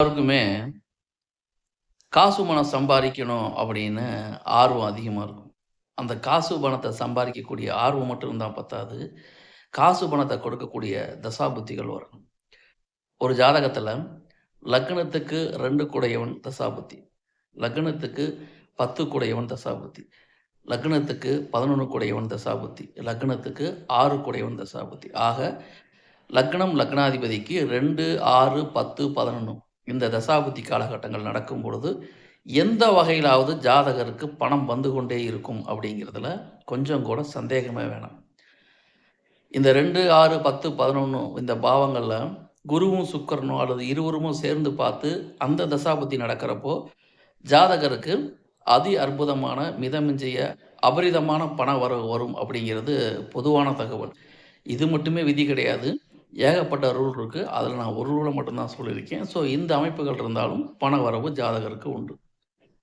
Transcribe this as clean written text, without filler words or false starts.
எல்லாருக்குமே காசு பணம் சம்பாரிக்கணும் அப்படின்னு ஆர்வம் அதிகமா இருக்கும். அந்த காசு பணத்த சம்பாரிக்கக்கூடிய ஆர்வம் மட்டும் இருந்தா பத்தாது. காசு பணத்த கொடுக்கக்கூடிய தசாபுத்திகள் வரணும். ஒரு ஜாதகத்தில லக்னத்துக்கு 2 குடையவன் தசாபுத்தி, லக்னத்துக்கு 10 குடையவன் தசாபுத்தி, லக்னத்துக்கு 11 குடையவன் தசாபுத்தி, லக்னத்துக்கு 6 குடையவன் தசாபுத்தி. ஆக லக்னம் லக்னாதிபதிக்கு 2, 6, 10, 11 இந்த தசாபுத்தி காலகட்டங்கள் நடக்கும் பொழுது, எந்த வகையிலாவது ஜாதகருக்கு பணம் வந்து கொண்டே இருக்கும் அப்படிங்கிறதுல கொஞ்சம் கூட சந்தேகமே வேணாம். இந்த 2, 6, 10, 11 இந்த பாவங்கள்ல குருவும், சுக்கிரனும் அல்லது இருவருமும் சேர்ந்து பார்த்து அந்த தசாபுத்தி நடக்கிறப்போ, ஜாதகருக்கு அதி அற்புதமான மிதமிஞ்சிய அபரிதமான பண வரவு வரும் அப்படிங்கிறது பொதுவான தகவல். இது மட்டுமே விதி கிடையாது. ஏகப்பட்ட ரூல் இருக்கு. அதில நான் ஒரு ரூல மட்டும் தான் சொல்லியிருக்கேன். ஸோ இந்த அமைப்புகள் இருந்தாலும் பண வரவு ஜாதகருக்கு உண்டு.